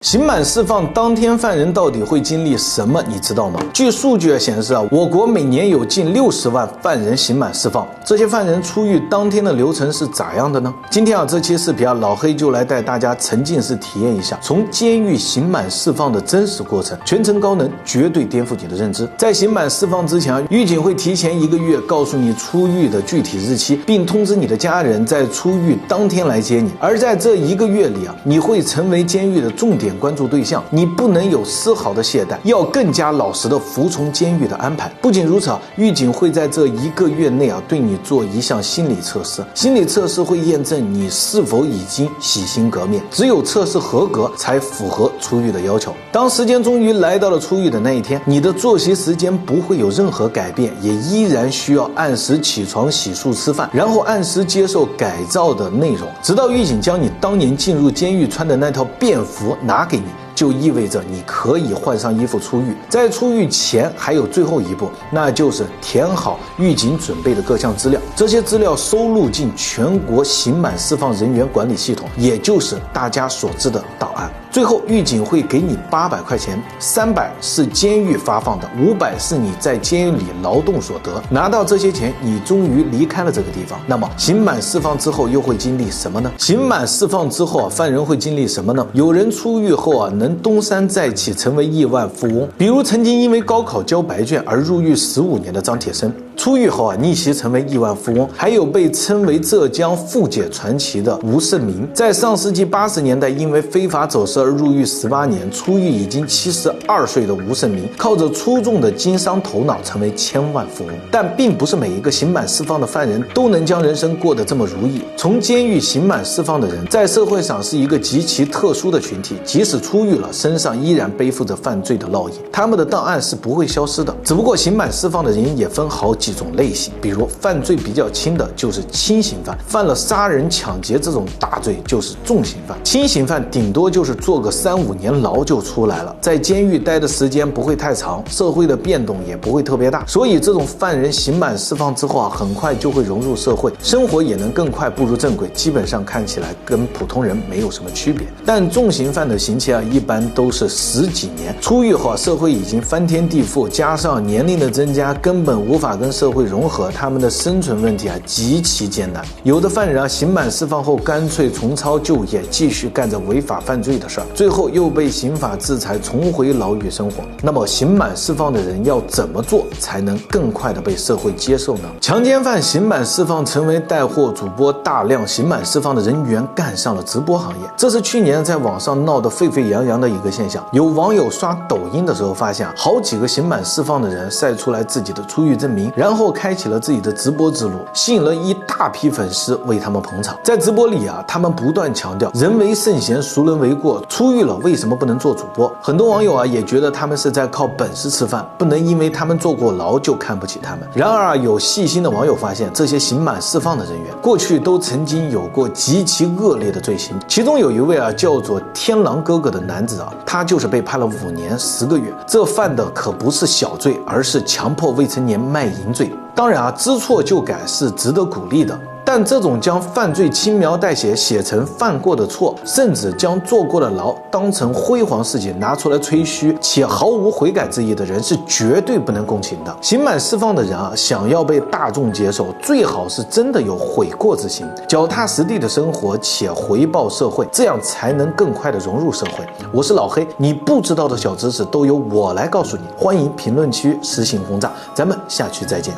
刑满释放当天，犯人到底会经历什么？你知道吗？据数据显示我国每年有近60万犯人刑满释放。这些犯人出狱当天的流程是咋样的呢？今天这期视频老黑就来带大家沉浸式体验一下从监狱刑满释放的真实过程，全程高能，绝对颠覆你的认知。在刑满释放之前，狱警会提前1个月告诉你出狱的具体日期，并通知你的家人在出狱当天来接你。而在这1个月里你会成为监狱的重点关注对象，你不能有丝毫的懈怠，要更加老实的服从监狱的安排。不仅如此狱警会在这1个月内对你做一项心理测试，心理测试会验证你是否已经洗心革面，只有测试合格才符合出狱的要求。当时间终于来到了出狱的那一天，你的作息时间不会有任何改变，也依然需要按时起床、洗漱、吃饭，然后按时接受改造的内容，直到狱警将你当年进入监狱穿的那套便服拿给你，就意味着你可以换上衣服出狱。在出狱前还有最后一步，那就是填好狱警准备的各项资料，这些资料收录进全国刑满释放人员管理系统，也就是大家所知的档案。最后狱警会给你800块钱，300是监狱发放的，500是你在监狱里劳动所得。拿到这些钱，你终于离开了这个地方。那么刑满释放之后又会经历什么呢？刑满释放之后犯人会经历什么呢？有人出狱后能东山再起，成为亿万富翁，比如曾经因为高考交白卷而入狱15年的张铁生，出狱后逆袭成为亿万富翁。还有被称为浙江富姐传奇的吴胜明，在上世纪80年代因为非法走私而入狱18年，出狱已经72岁的吴胜明，靠着出众的经商头脑成为千万富翁。但并不是每一个刑满释放的犯人都能将人生过得这么如意。从监狱刑满释放的人在社会上是一个极其特殊的群体，即使出狱了，身上依然背负着犯罪的烙印，他们的档案是不会消失的。只不过刑满释放的人也分好几种类型，比如犯罪比较轻的就是轻刑犯，犯了杀人抢劫这种大罪就是重刑犯。轻刑犯顶多就是做个3-5年牢就出来了，在监狱待的时间不会太长，社会的变动也不会特别大，所以这种犯人刑满释放之后很快就会融入社会，生活也能更快步入正轨，基本上看起来跟普通人没有什么区别。但重刑犯的刑期一般都是10几年，出狱后社会已经翻天地覆，加上年龄的增加，根本无法跟社会融合，他们的生存问题极其艰难。有的犯人刑满释放后干脆重操旧业，继续干着违法犯罪的事儿，最后又被刑法制裁，重回牢狱生活。那么刑满释放的人要怎么做才能更快的被社会接受呢？强奸犯刑满释放成为带货主播，大量刑满释放的人员干上了直播行业，这是去年在网上闹得沸沸扬扬的一个现象。有网友刷抖音的时候发现，好几个刑满释放的人晒出来自己的出狱证明，然后开启了自己的直播之路，吸引了一大批粉丝为他们捧场。在直播里他们不断强调人为圣贤，孰人为过，出狱了为什么不能做主播？很多网友也觉得他们是在靠本事吃饭，不能因为他们坐过牢就看不起他们。然而有细心的网友发现，这些刑满释放的人员过去都曾经有过极其恶劣的罪行，其中有一位叫做天狼哥哥的男子他就是被判了5年10个月，这犯的可不是小罪，而是强迫未成年卖淫罪。当然知错就改是值得鼓励的，但这种将犯罪轻描淡写写成犯过的错，甚至将坐过的牢当成辉煌事迹拿出来吹嘘，且毫无悔改之意的人是绝对不能共情的。刑满释放的人想要被大众接受，最好是真的有悔过之心，脚踏实地的生活且回报社会，这样才能更快的融入社会。我是老黑，你不知道的小知识都由我来告诉你，欢迎评论区私信轰炸，咱们下期再见。